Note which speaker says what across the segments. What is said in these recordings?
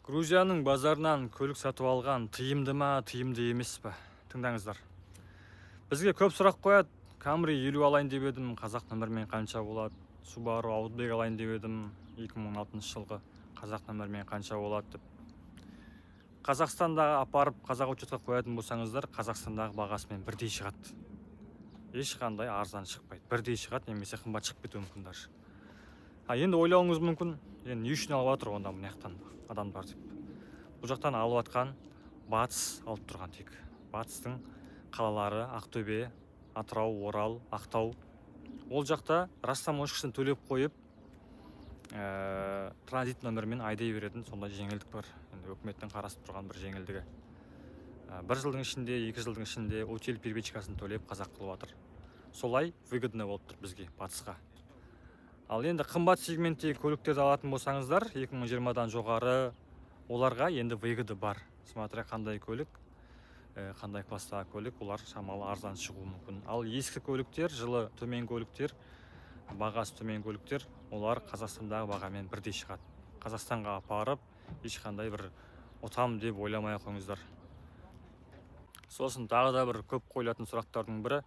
Speaker 1: Грузияның базарынан көлік сатып алған тиімді ма, тиімді емес пе? Тыңдаңыздар. Бізге көп сұрақ қояды. Camry 50 алайын деп едім, қазақ нөмірмен қанша болады? Subaru Outback алайын деп едім, 2016 жылғы қазақ нөмірмен қанша болады деп. Қазақстандағы апарып қазақ учетқа қоятын болсаңыздар, Қазақстандағы бағасымен бірдей шығады. Ешқандай арзан шықпайды. Бірдей шығады, немесе қымбат шығып кетуі мүмкін даже. Енді ойлауыңыз мүмкін, енді не үшін алып жатыр онда мына жақтан адамдар деп. Бұл жақтан алып жатқан батыс алып тұрған тек. Батыстың қалалары Ақтөбе, Атырау, Орал, Ақтау. Ол жақта растаможкасын төлеп қойып, транзит нөмірмен айдай беретін сондай жеңілдік бар. Енді өкіметтің қарастырып тұрған бір жеңілдігі. Бір жылдың ішінде, 2 жылдың ішінде өтел первичкасын төлеп қазақ қылып жатыр. Солай выгодно болып тұр бізге, батысқа. Ал енді қымбат сегменттегі көліктерді алатын болсаңыздар, 2020-дан жоғары оларға енді выгода бар. Смотря қандай көлік, қандай класстағы көлік, олар шамалы арзан шығуы мүмкін. Ал ескі көліктер, жылы төмен көліктер, бағасы төмен көліктер, олар Қазақстандағы бағамен бірдей шығады. Қазақстанға апарып, ешқандай бір отам деп ойламай қойыңыздар. Сосын тағы да бір көп қойылатын сұрақтардың бірі,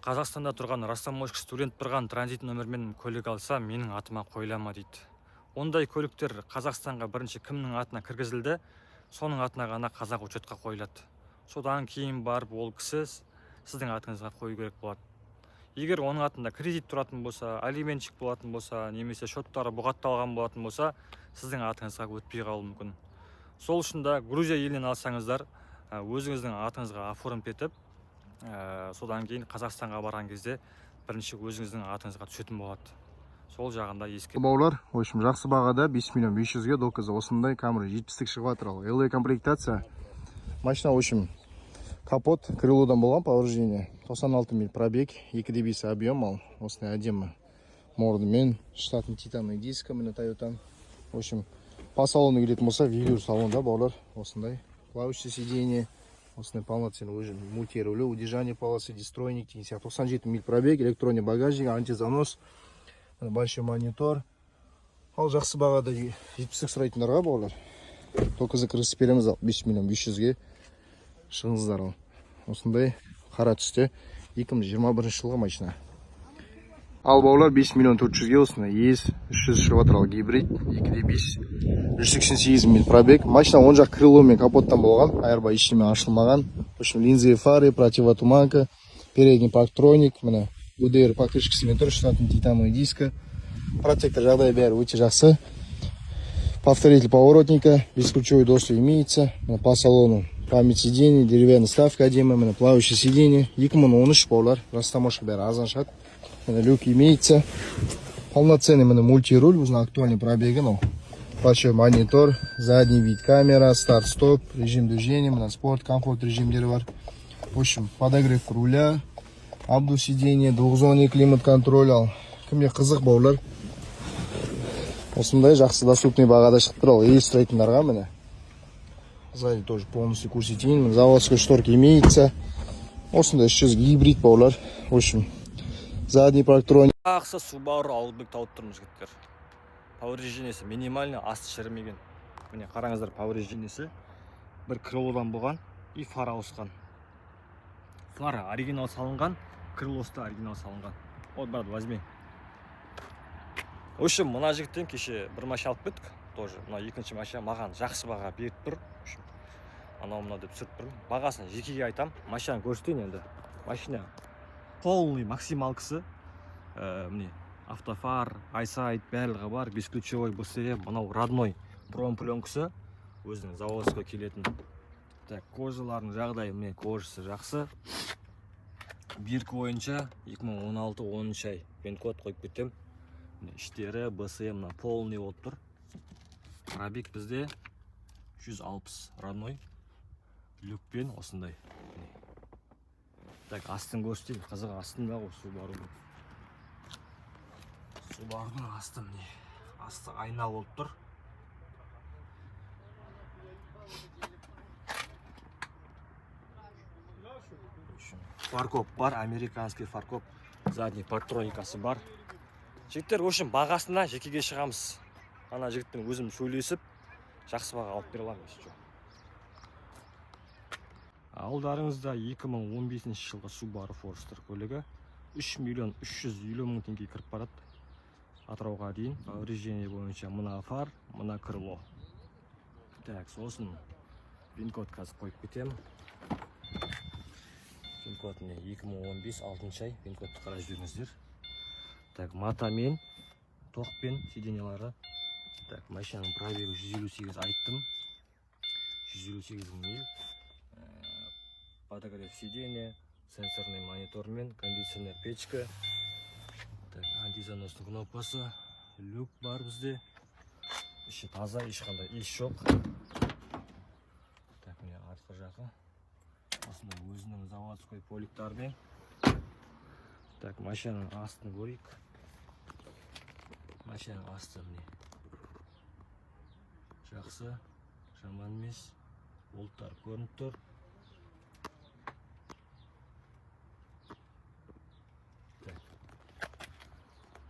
Speaker 1: Қазақстанда тұрған растаможка студент тұрған транзит нөмірмен көлік алса, менің атыма қойыла ма дейді. Ондай көліктер Қазақстанға бірінші кімнің атына кіргізілді, соның атына ғана қазақ учетқа қойылады. Содан кейін барып ол кісі сіздің атыңызға қою керек болады. Егер оның атында кредит тұратын болса, алиментшік болатын болса, немесе шоттары бұғатталған болатын болса, сіздің атыңызға өтпей қалуы мүмкін. Сол үшін де Грузия елінен алсаңыздар, өзіңіздің атыңызға оформып етіп, содан кейін Қазақстанға барған кезде бірінші өзіңіздің атыңызға түсетін болады. Сол жағында ескеру.
Speaker 2: Баулар, в общем, жақсы бағада 5 миллион 500-ге доказы осындай Camry 70-тік шығып жатыр. LA комплектация. Машина, в общем, капот крылодан болған повреждение. 96 миль пробег, 2,5 объем ал. Осындай әдемі мордымен, штатный титанный дискі міне Toyota. В общем, по салону келетін болса, велюр салонда баулар осындай. Плавающее сиденье. Осындай полноценный уже мультирулі, удержание полосы, дистройник, 97 миль пробег, электронный багажник, антизанос, большой монитор. Ал жақсы бағада 70-тік сұрайтындарға баулар. Только закрысы береміз ал 5 миллион 500-ге шығыңыздар ал. Осындай қара түсте 2021 жылғы машина. Ал баулар 5 миллион 400-ге осындай ЕС 300 шығып жатыр ал гибрид 2,5 188 миль пробег. Машина оң жақ крыло мен капоттан болған, айырба ештеме ашылмаған. В общем, линзы фары, противотуманка, передний парктроник, міне УДР покрышкасымен тұр, штатный титановый дискі. Протектор жағдайы бәрі өте жақсы. Повторитель поворотника, бесключевой доступ имеется. По салону память сидений, деревянная ставка әдемі, плавающее сиденье. 2013 баулар, растаможка бәрі арзан шығады. Люк имеется. Полноценный мультируль, узнал актуальный пробег. Большой монитор, задний вид камера, старт-стоп, режим движения, спорт, комфорт режимдері бар. В общем, подогрев руля, обдув сиденье, двухзонный климат-контроль ал. Кімге қызық баулар. Осындай жақсы доступный бағада шығып тұр ал. Елестірейтіндарға міне. Сзади тоже полностью курсетин, заводской шторки имеется. Осындай 300 гибрид баулар. В общем, задний парктроник.
Speaker 1: Ақсы Subaru Outback тауып тұрмыз жігіттер. Повреждениесі минимальный, асты шірімеген. Міне қараңыздар, повреждениесі бір крылодан болған и фара ауысқан. Фара оригинал салынған, крылосы да оригинал салынған. Вот, брат, возьми. В общем, мына жігіттен кеше бір машина алып кеттік. Тоже, мына екінші машина маған жақсы баға беріп тұр. Анау-мынау деп түсіріп тұрмын. Бағасын жекеге айтам. Машинаны көрсетейін енді. Машина полный максималкасы. Міне автофар, айсайт барлығы бар, бесключевой БСЕ, мынау родной промпленкасы, өзінің заводской келетін. Так, кожалардың жағдайы, міне кожасы жақсы. Биркі бойынша 2016-10 ай пин-код қойып кетем. Іштері БСЕ мына полный болып тұр. Пробег бізде 160 родной люкпен осындай. Так, астын көрсетейін, қызық астында ғой Subaru. Subaru'ның асты міне. Асты айна болып тұр. Фаркоп бар, американский фаркоп. Задний парктроникасы бар. Жігіттер, в общем, бағасына жекеге шығамыз. Ана жігіттің өзім сөйлесіп, жақсы баға алып бере аламын еще. Алдарыңызда 2015 жылғы Subaru Forester көлігі 3 миллион 350 мың теңге кіріп барады. Атырауға дейін. Повреждение бойынша мына фар, мына крыло. Так, сосын вин-код қазір қойып кетемін. Вин-код міне 2015 6 ай. Вин-кодты қарап жүріңіздер. Так, матамен, тоқпен сиденьялары. Так, машинаның пробегі 158 айттым. 158 миль. Подогрев сиденья, сенсорный монитормен, кондиционер печка. Так, антизаностың кнопкасы, люк бар бізде. Іші таза, ешқандай иіс жоқ. Так, міне артқы жағы. Осында өзінің заводской поликтармен. Так, машинаның астын көрейік. Машинаның асты міне. Жақсы, жаман емес. Болттар көрініп тұр.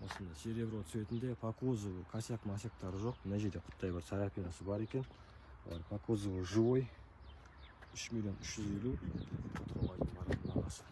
Speaker 1: Осында серебро цветінде, по кузову косяк-масяктары жоқ. Мына жерде құттай бір царапинасы бар екен. По кузову живой. 3 миллион 350. Отыруға дейін баратын бағасы.